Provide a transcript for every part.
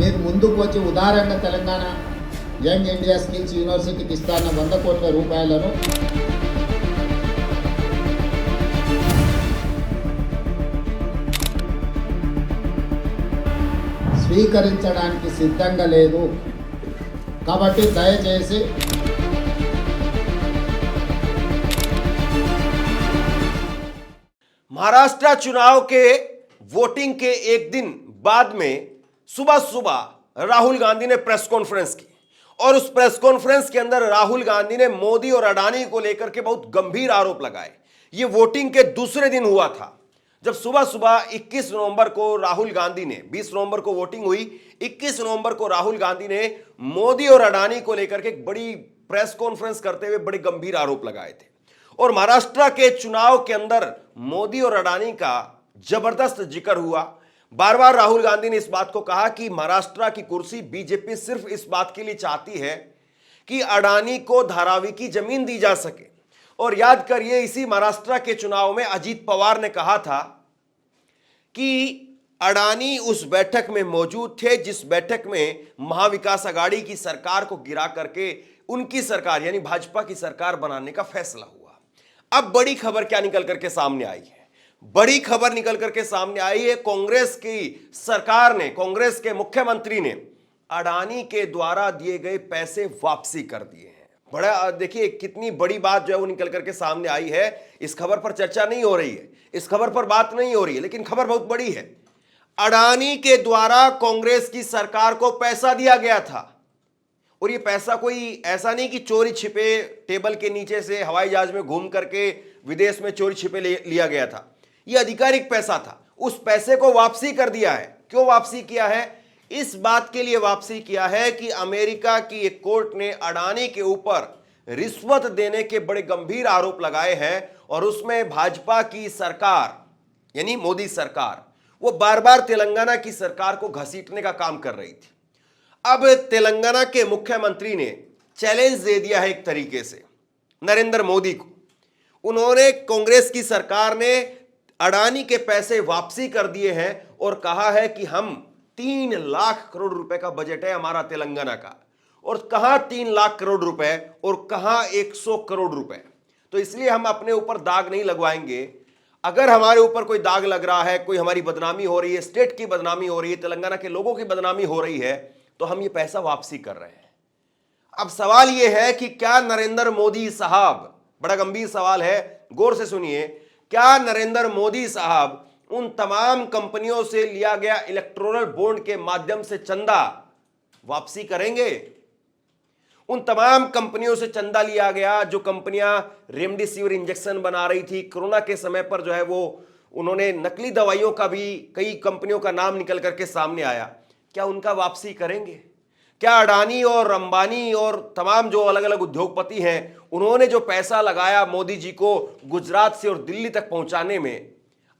మీరు ముందుకు వచ్చి ఉదారంగా తెలంగాణ యంగ్ ఇండియా స్కిల్స్ యూనివర్సిటీకి ఇస్తాన్న 100 కోట్ల రూపాయలను స్వీకరించడానికి సిద్ధంగా లేదు. కాబట్టి దయచేసి महाराष्ट्र चुनाव के वोटिंग के एक दिन बाद में सुबह सुबह राहुल गांधी ने प्रेस कॉन्फ्रेंस की और उस प्रेस कॉन्फ्रेंस के अंदर राहुल गांधी ने मोदी और अडानी को लेकर के बहुत गंभीर आरोप लगाए. ये वोटिंग के दूसरे दिन हुआ था जब सुबह सुबह 21 नवंबर को राहुल गांधी ने 20 नवंबर को वोटिंग हुई, 21 नवंबर को राहुल गांधी ने मोदी और अडानी को लेकर के एक बड़ी प्रेस कॉन्फ्रेंस करते हुए बड़े गंभीर आरोप लगाए थे. और महाराष्ट्र के चुनाव के अंदर मोदी और अडानी का जबरदस्त जिक्र हुआ. बार बार राहुल गांधी ने इस बात को कहा कि महाराष्ट्र की कुर्सी बीजेपी सिर्फ इस बात के लिए चाहती है कि अडानी को धारावी की जमीन दी जा सके. और याद करिए, इसी महाराष्ट्र के चुनाव में अजीत पवार ने कहा था कि अडानी उस बैठक में मौजूद थे जिस बैठक में महाविकास आघाड़ी की सरकार को गिरा करके उनकी सरकार यानी भाजपा की सरकार बनाने का फैसला हुआ. अब बड़ी खबर क्या निकल करके सामने आई है? बड़ी खबर निकल करके सामने आई है, कांग्रेस की सरकार ने, कांग्रेस के मुख्यमंत्री ने अडानी के द्वारा दिए गए पैसे वापसी कर दिए हैं. बड़ा देखिए कितनी बड़ी बात जो है वो निकल करके सामने आई है. इस खबर पर चर्चा नहीं हो रही है, इस खबर पर बात नहीं हो रही है, लेकिन खबर बहुत बड़ी है. अडानी के द्वारा कांग्रेस की सरकार को पैसा दिया गया था और ये पैसा कोई ऐसा नहीं कि चोरी छिपे टेबल के नीचे से हवाई जहाज में घूम करके विदेश में चोरी छिपे लिया गया था. ये आधिकारिक पैसा था. उस पैसे को वापसी कर दिया है. क्यों वापसी किया है? इस बात के लिए वापसी किया है कि अमेरिका की एक कोर्ट ने अडानी के ऊपर रिश्वत देने के बड़े गंभीर आरोप लगाए हैं और उसमें भाजपा की सरकार यानी मोदी सरकार वो बार बार तेलंगाना की सरकार को घसीटने का काम कर रही थी. अब तेलंगाना के मुख्यमंत्री ने चैलेंज दे दिया है एक तरीके से नरेंद्र मोदी को. उन्होंने कांग्रेस की सरकार ने अडानी के पैसे वापसी कर दिए हैं और कहा है कि हम 3 लाख करोड़ रुपए का बजट है हमारा तेलंगाना का, और कहां 3 लाख करोड़ रुपए और कहां 100 करोड़ रुपए. तो इसलिए हम अपने ऊपर दाग नहीं लगवाएंगे. अगर हमारे ऊपर कोई दाग लग रहा है, कोई हमारी बदनामी हो रही है, स्टेट की बदनामी हो रही है, तेलंगाना के लोगों की बदनामी हो रही है, तो हम ये पैसा वापसी कर रहे हैं. अब सवाल यह है कि क्या नरेंद्र मोदी साहब, बड़ा गंभीर सवाल है, गौर से सुनिए, क्या नरेंद्र मोदी साहब उन तमाम कंपनियों से लिया गया इलेक्टोरल बॉन्ड के माध्यम से चंदा वापसी करेंगे? उन तमाम कंपनियों से चंदा लिया गया जो कंपनियां रेमडेसिविर इंजेक्शन बना रही थी कोरोना के समय पर, जो है वो उन्होंने नकली दवाइयों का भी कई कंपनियों का नाम निकल करके सामने आया. क्या उनका वापसी करेंगे? क्या अडानी और अंबानी और तमाम जो अलग अलग उद्योगपति हैं उन्होंने जो पैसा लगाया मोदी जी को गुजरात से और दिल्ली तक पहुंचाने में,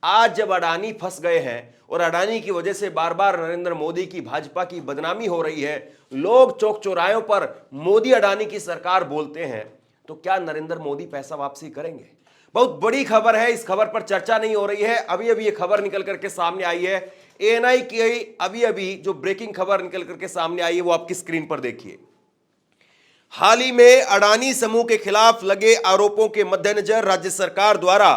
आज जब अडानी फंस गए हैं और अडानी की वजह से बार बार नरेंद्र मोदी की भाजपा की बदनामी हो रही है, लोग चौक चौराहों पर मोदी अडानी की सरकार बोलते हैं, तो क्या नरेंद्र मोदी पैसा वापसी करेंगे? बहुत बड़ी खबर है. इस खबर पर चर्चा नहीं हो रही है. अभी अभी ये खबर निकल करके सामने आई है. एएनआई की अभी अभी जो ब्रेकिंग खबर निकल करके सामने आई है वो आपकी स्क्रीन पर देखिए. हाल ही में अडानी समूह के खिलाफ लगे आरोपों के मद्देनजर राज्य सरकार द्वारा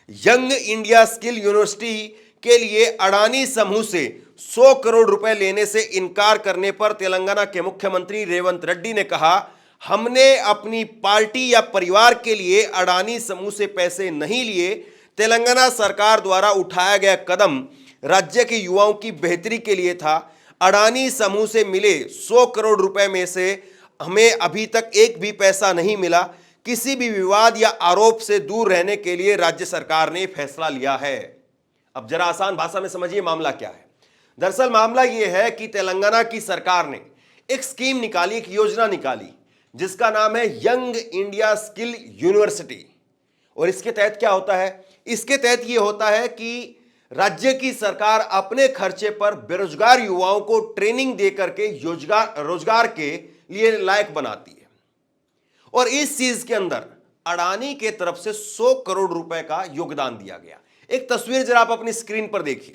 यंग इंडिया स्किल यूनिवर्सिटी के लिए अडानी समूह से 100 करोड़ रुपए लेने से इनकार करने पर तेलंगाना के मुख्यमंत्री रेवंत रेड्डी ने कहा, हमने अपनी पार्टी या परिवार के लिए अडानी समूह से पैसे नहीं लिए. तेलंगाना सरकार द्वारा उठाया गया कदम राज्य के युवाओं की बेहतरी के लिए था. अडानी समूह से मिले 100 करोड़ रुपए में से हमें अभी तक एक भी पैसा नहीं मिला. किसी भी विवाद या आरोप से दूर रहने के लिए राज्य सरकार ने फैसला लिया है. अब जरा आसान भाषा में समझिए मामला क्या है. दरअसल मामला यह है कि तेलंगाना की सरकार ने एक स्कीम निकाली, एक योजना निकाली जिसका नाम है यंग इंडिया स्किल यूनिवर्सिटी. और इसके तहत क्या होता है? इसके तहत यह होता है कि राज्य की सरकार अपने खर्चे पर बेरोजगार युवाओं को ट्रेनिंग देकर के रोजगार के लिए लायक बनाती है. और इस चीज के अंदर अडानी के तरफ से 100 करोड़ रुपए का योगदान दिया गया. एक तस्वीर जरा आप अपनी स्क्रीन पर देखिए.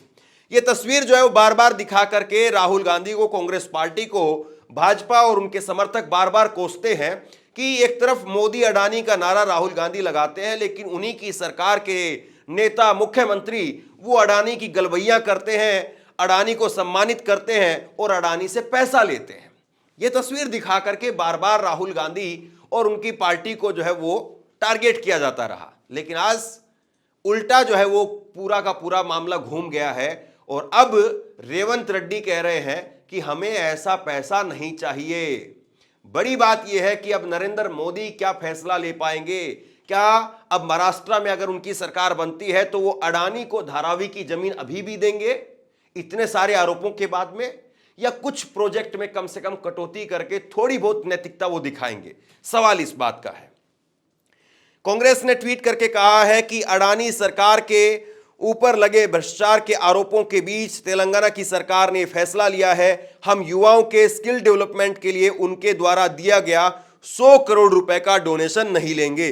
ये तस्वीर जो है वो बार बार दिखा करके राहुल गांधी को, कांग्रेस पार्टी को, भाजपा और उनके समर्थक बार बार कोसते हैं कि एक तरफ मोदी अडानी का नारा राहुल गांधी लगाते हैं, लेकिन उन्हीं की सरकार के नेता, मुख्यमंत्री वो अडानी की गलबैया करते हैं, अडानी को सम्मानित करते हैं और अडानी से पैसा लेते हैं। ये तस्वीर दिखा करके बार बार राहुल गांधी और उनकी पार्टी को जो है वो टारगेट किया जाता रहा। लेकिन आज उल्टा जो है वो पूरा का पूरा मामला घूम गया है और अब रेवंत रेड्डी कह रहे हैं कि हमें ऐसा पैसा नहीं चाहिए। बड़ी बात यह है कि अब नरेंद्र मोदी क्या फैसला ले पाएंगे? क्या अब महाराष्ट्र में अगर उनकी सरकार बनती है तो वो अडानी को धारावी की जमीन अभी भी देंगे इतने सारे आरोपों के बाद में, या कुछ प्रोजेक्ट में कम से कम कटौती करके थोड़ी बहुत नैतिकता वो दिखाएंगे? सवाल इस बात का है। कांग्रेस ने ट्वीट करके कहा है कि अडानी सरकार के ऊपर लगे भ्रष्टाचार के आरोपों के बीच तेलंगाना की सरकार ने फैसला लिया है, हम युवाओं के स्किल डेवलपमेंट के लिए उनके द्वारा दिया गया 100 करोड़ रुपए का डोनेशन नहीं लेंगे।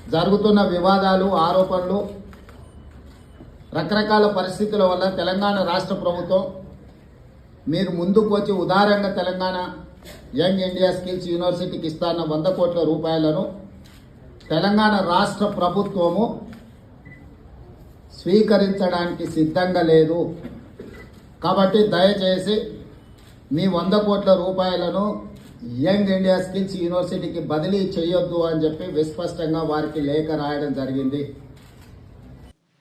జరుగుతున్న వివాదాలు, ఆరోపణలు, రకరకాల పరిస్థితుల వల్ల తెలంగాణ రాష్ట్ర ప్రభుత్వం మీరు ముందుకు వచ్చి ఉదారంగా తెలంగాణ యంగ్ ఇండియా స్కిల్స్ యూనివర్సిటీకి ఇస్తాన్న 100 కోట్ల రూపాయలను తెలంగాణ రాష్ట్ర ప్రభుత్వము స్వీకరించడానికి సిద్ధంగా లేదు. కాబట్టి దయచేసి మీ 100 కోట్ల రూపాయలను యంగ్ ఇండియా స్కిల్స్ యూనివర్సిటీకి బదిలీ చేయొద్దు అని చెప్పి విస్పష్టంగా వారికి లేఖ రాయడం జరిగింది.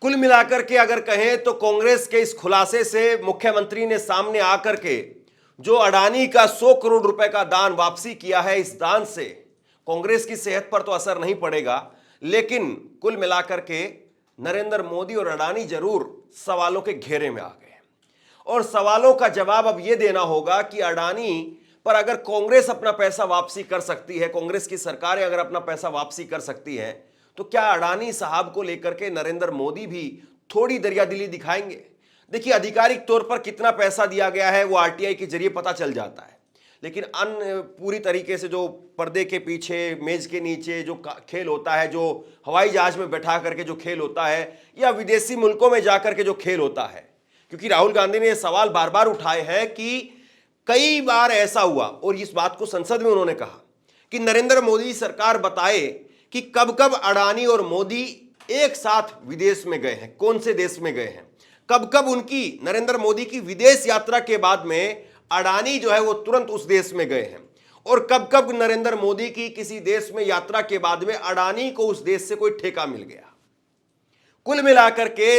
कुल मिलाकर के अगर कहें तो कांग्रेस के इस खुलासे से मुख्यमंत्री ने सामने आकर के जो अडानी का 100 करोड़ रुपए का दान वापसी किया है, इस दान से कांग्रेस की सेहत पर तो असर नहीं पड़ेगा, लेकिन कुल मिलाकर के नरेंद्र मोदी और अडानी जरूर सवालों के घेरे में आ गए। और सवालों का जवाब अब यह देना होगा कि अडानी पर अगर कांग्रेस अपना पैसा वापसी कर सकती है, कांग्रेस की सरकारें अगर अपना पैसा वापसी कर सकती हैं, तो क्या अडानी साहब को लेकर के नरेंद्र मोदी भी थोड़ी दरियादिली दिखाएंगे? देखिए, आधिकारिक तौर पर कितना पैसा दिया गया है वो आरटीआई के जरिए पता चल जाता है, लेकिन अन्य पूरी तरीके से जो पर्दे के पीछे, मेज के नीचे जो खेल होता है, जो हवाई जहाज में बैठा करके जो खेल होता है, या विदेशी मुल्कों में जाकर के जो खेल होता है, क्योंकि राहुल गांधी ने यह सवाल बार बार उठाए हैं कि कई बार ऐसा हुआ और इस बात को संसद में उन्होंने कहा कि नरेंद्र मोदी सरकार बताए कि कब कब अडानी और मोदी एक साथ विदेश में गए हैं, कौन से देश में गए हैं, कब कब उनकी नरेंद्र मोदी की विदेश यात्रा के बाद में अडानी जो है वो तुरंत उस देश में गए हैं, और कब कब नरेंद्र मोदी की किसी देश में यात्रा के बाद में अडानी को उस देश से कोई ठेका मिल गया। कुल मिलाकर के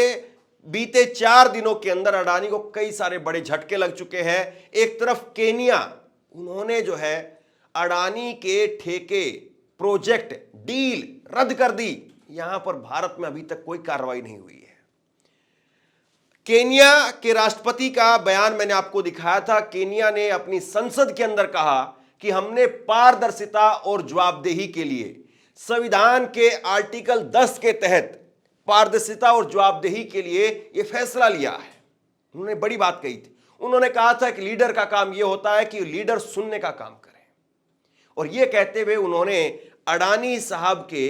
बीते 4 दिनों के अंदर अडानी को कई सारे बड़े झटके लग चुके हैं। एक तरफ केनिया, उन्होंने जो है अडानी के ठेके, प्रोजेक्ट, डील रद्द कर दी। यहां पर भारत में अभी तक कोई कार्रवाई नहीं हुई है। केनिया के राष्ट्रपति का बयान मैंने आपको दिखाया था। केनिया ने अपनी संसद के अंदर कहा कि हमने पारदर्शिता और जवाबदेही के लिए संविधान के आर्टिकल 10 के तहत पारदर्शिता और जवाबदेही के लिए यह फैसला लिया है। उन्होंने बड़ी बात कही थी। उन्होंने कहा था कि लीडर का काम यह होता है कि लीडर सुनने का काम करे, और यह कहते हुए उन्होंने अडानी साहब के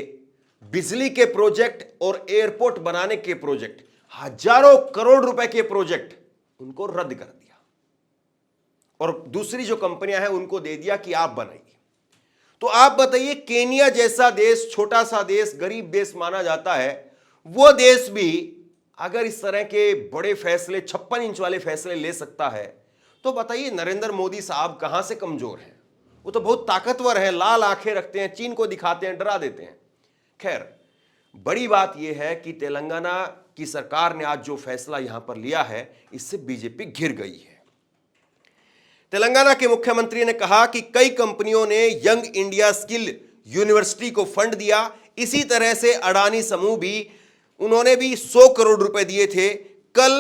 बिजली के प्रोजेक्ट और एयरपोर्ट बनाने के प्रोजेक्ट, हजारों करोड़ रुपए के प्रोजेक्ट, उनको रद्द कर दिया और दूसरी जो कंपनियां हैं उनको दे दिया कि आप बनाइए। तो आप बताइए, केनिया जैसा देश, छोटा सा देश, गरीब देश माना जाता है, वो देश भी अगर इस तरह के बड़े फैसले, 56 इंच वाले फैसले ले सकता है, तो बताइए नरेंद्र मोदी साहब कहां से कमजोर हैं? वो तो बहुत ताकतवर है, लाल आंखें रखते हैं, चीन को दिखाते हैं, डरा देते हैं। खैर, बड़ी बात यह है कि तेलंगाना की सरकार ने आज जो फैसला यहां पर लिया है, इससे बीजेपी घिर गई है। तेलंगाना के मुख्यमंत्री ने कहा कि कई कंपनियों ने यंग इंडिया स्किल यूनिवर्सिटी को फंड दिया, इसी तरह से अडानी समूह भी, उन्होंने भी 100 करोड़ रुपए दिए थे। कल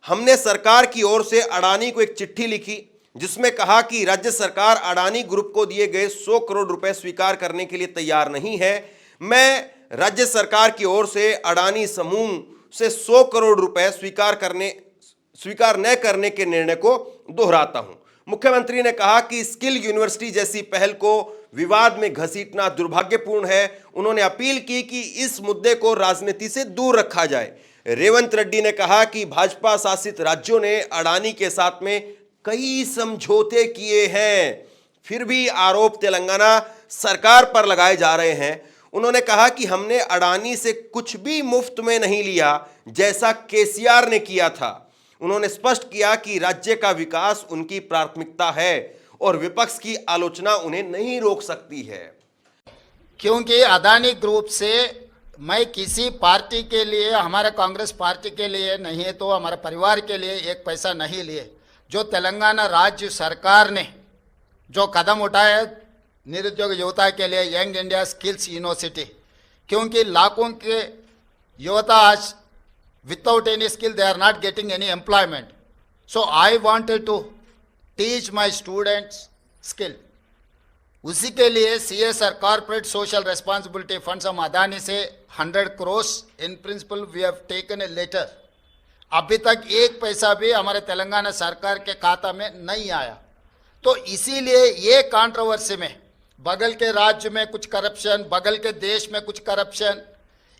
हमने सरकार की ओर से अडानी को एक चिट्ठी लिखी जिसमें कहा कि राज्य सरकार अडानी ग्रुप को दिए गए 100 करोड़ रुपए स्वीकार करने के लिए तैयार नहीं है। मैं राज्य सरकार की ओर से अडानी समूह से 100 करोड़ रुपए स्वीकार न करने के निर्णय को दोहराता हूं। मुख्यमंत्री ने कहा कि स्किल यूनिवर्सिटी जैसी पहल को विवाद में घसीटना दुर्भाग्यपूर्ण है। उन्होंने अपील की कि इस मुद्दे को राजनीति से दूर रखा जाए। रेवंत रेड्डी ने कहा कि भाजपा शासित राज्यों ने अडानी के साथ में कई समझौते किए हैं, फिर भी आरोप तेलंगाना सरकार पर लगाए जा रहे हैं। उन्होंने कहा कि हमने अडानी से कुछ भी मुफ्त में नहीं लिया, जैसा केसीआर ने किया था। उन्होंने स्पष्ट किया कि राज्य का विकास उनकी प्राथमिकता है और विपक्ष की आलोचना उन्हें नहीं रोक सकती है। क्योंकि अदानी ग्रुप से मैं किसी पार्टी के लिए, हमारे कांग्रेस पार्टी के लिए नहीं है तो हमारे परिवार के लिए एक पैसा नहीं लिए। जो तेलंगाना राज्य सरकार ने जो कदम उठाया निरुद्योग युवता के लिए, यंग इंडिया स्किल्स यूनिवर्सिटी, क्योंकि लाखों के युवता आज without any skill they are not getting any employment. So I wanted to teach my students skill. उसी के लिए CSR corporate social responsibility funds हम अदानी से 100 crore in principle we have taken a letter. अभी तक एक पैसा भी हमारे तेलंगाना सरकार के खाता में नहीं आया। तो इसीलिए ये कंट्रोवर्सी में बगल के राज्य में कुछ करप्शन, बगल के देश में कुछ करप्शन,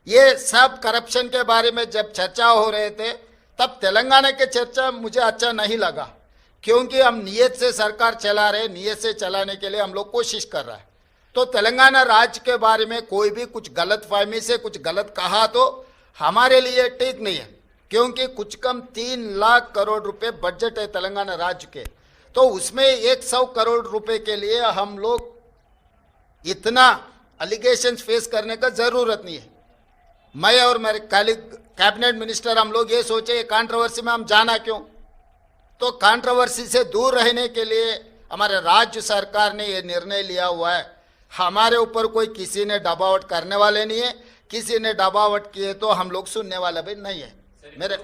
ये सब करप्शन के बारे में जब चर्चा हो रहे थे तब तेलंगाना के चर्चा मुझे अच्छा नहीं लगा, क्योंकि हम नियत से सरकार चला रहे, नियत से चलाने के लिए हम लोग कोशिश कर रहे हैं। तो तेलंगाना राज्य के बारे में कोई भी कुछ गलत फहमी से कुछ गलत कहा तो हमारे लिए ठीक नहीं है, क्योंकि कुछ कम 3 लाख करोड़ रुपए बजट है तेलंगाना राज्य के। तो उसमें 100 करोड़ रुपए के लिए हम लोग इतना अलिगेशन फेस करने का जरूरत नहीं है। मैं और मेरे कलीग कैबिनेट मिनिस्टर हम लोग ये सोचे कंट्रोवर्सी में हम जाना क्यों। तो कंट्रोवर्सी से दूर रहने के लिए हमारे राज्य सरकार ने ये निर्णय लिया हुआ है। हमारे ऊपर कोई किसी ने दबावट करने वाले नहीं है, किसी ने दबावट किए तो हम लोग सुनने वाले भी नहीं है। मेरे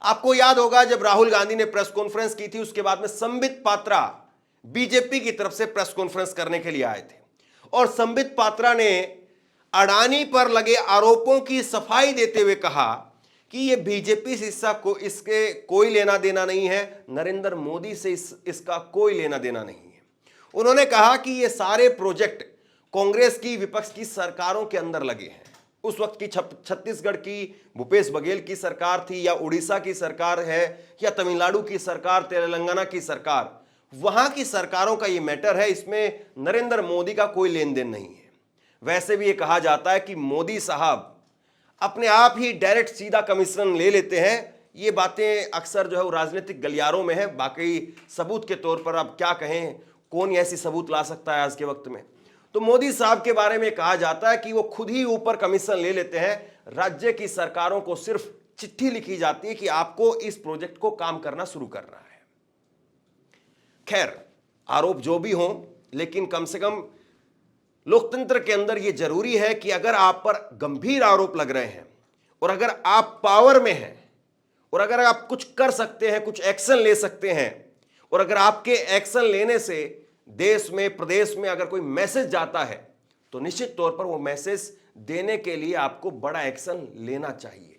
आपको याद होगा जब राहुल गांधी ने प्रेस कॉन्फ्रेंस की थी, उसके बाद में संबित पात्रा बीजेपी की तरफ से प्रेस कॉन्फ्रेंस करने के लिए आए थे और संबित पात्रा ने अडानी पर लगे आरोपों की सफाई देते हुए कहा कि ये बीजेपी से इसके कोई लेना देना नहीं है, नरेंद्र मोदी से इसका कोई लेना देना नहीं है। उन्होंने कहा कि ये सारे प्रोजेक्ट कांग्रेस की, विपक्ष की सरकारों के अंदर लगे हैं। उस वक्त की छत्तीसगढ़ की भूपेश बघेल की सरकार थी, या उड़ीसा की सरकार है, या तमिलनाडु की सरकार, तेलंगाना की सरकार, वहां की सरकारों का ये मैटर है, इसमें नरेंद्र मोदी का कोई लेन देन नहीं है। वैसे भी ये कहा जाता है कि मोदी साहब अपने आप ही डायरेक्ट सीधा कमीशन ले लेते हैं। ये बातें अक्सर जो है वो राजनीतिक गलियारों में है। बाकी सबूत के तौर पर अब क्या कहें, कौन ऐसी सबूत ला सकता है आज के वक्त में। तो मोदी साहब के बारे में कहा जाता है कि वो खुद ही ऊपर कमीशन ले लेते हैं। राज्य की सरकारों को सिर्फ चिट्ठी लिखी जाती है कि आपको इस प्रोजेक्ट को काम करना शुरू करना है। खैर, आरोप जो भी हों, लेकिन कम से कम लोकतंत्र के अंदर यह जरूरी है कि अगर आप पर गंभीर आरोप लग रहे हैं और अगर आप पावर में हैं और अगर आप कुछ कर सकते हैं, कुछ एक्शन ले सकते हैं, और अगर आपके एक्शन लेने से देश में, प्रदेश में अगर कोई मैसेज जाता है, तो निश्चित तौर पर वो मैसेज देने के लिए आपको बड़ा एक्शन लेना चाहिए।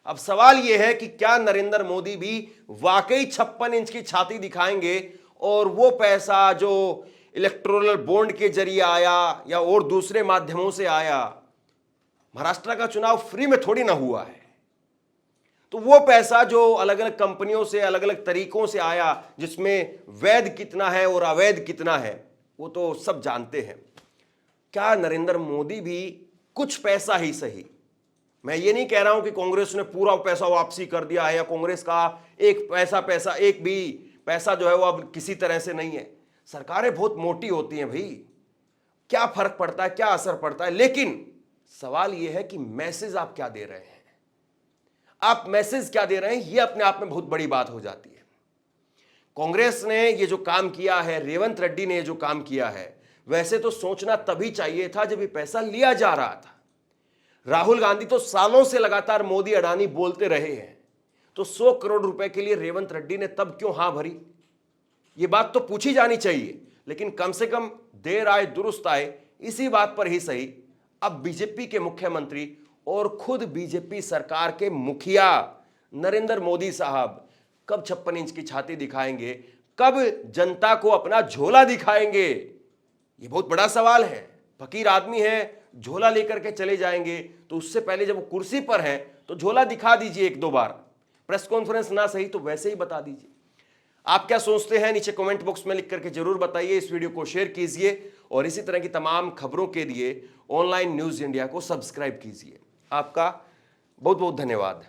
अब सवाल यह है कि क्या नरेंद्र मोदी भी वाकई 56 इंच की छाती दिखाएंगे और वो पैसा जो इलेक्टोरल बॉन्ड के जरिए आया या और दूसरे माध्यमों से आया, महाराष्ट्र का चुनाव फ्री में थोड़ी ना हुआ है, तो वो पैसा जो अलग अलग कंपनियों से, अलग अलग तरीकों से आया, जिसमें वैध कितना है और अवैध कितना है, वो तो सब जानते हैं। क्या नरेंद्र मोदी भी कुछ पैसा ही सही, मैं ये नहीं कह रहा हूं कि कांग्रेस ने पूरा पैसा वापसी कर दिया है या कांग्रेस का एक भी पैसा जो है वो अब किसी तरह से नहीं है। सरकारें बहुत मोटी होती हैं भाई, क्या फर्क पड़ता है, क्या असर पड़ता है, लेकिन सवाल यह है कि मैसेज आप क्या दे रहे हैं। आप मैसेज क्या दे रहे हैं, यह अपने आप में बहुत बड़ी बात हो जाती है। कांग्रेस ने ये जो काम किया है, रेवंत रेड्डी ने ये जो काम किया है, वैसे तो सोचना तभी चाहिए था जब ये पैसा लिया जा रहा था। राहुल गांधी तो सालों से लगातार मोदी अडानी बोलते रहे हैं, तो 100 करोड़ रुपए के लिए रेवंत रेड्डी ने तब क्यों हां भरी, ये बात तो पूछी जानी चाहिए। लेकिन कम से कम देर आए दुरुस्त आए, इसी बात पर ही सही अब बीजेपी के मुख्यमंत्री और खुद बीजेपी सरकार के मुखिया नरेंद्र मोदी साहब कब 56 इंच की छाती दिखाएंगे, कब जनता को अपना झोला दिखाएंगे, ये बहुत बड़ा सवाल है। फकीर आदमी है, झोला लेकर के चले जाएंगे तो उससे पहले जब वो कुर्सी पर हैं तो झोला दिखा दीजिए एक दो बार, प्रेस कॉन्फ्रेंस ना सही तो वैसे ही बता दीजिए। आप क्या सोचते हैं नीचे कमेंट बॉक्स में लिख करके जरूर बताइए। इस वीडियो को शेयर कीजिए और इसी तरह की तमाम खबरों के लिए ऑनलाइन न्यूज इंडिया को सब्सक्राइब कीजिए। आपका बहुत बहुत धन्यवाद।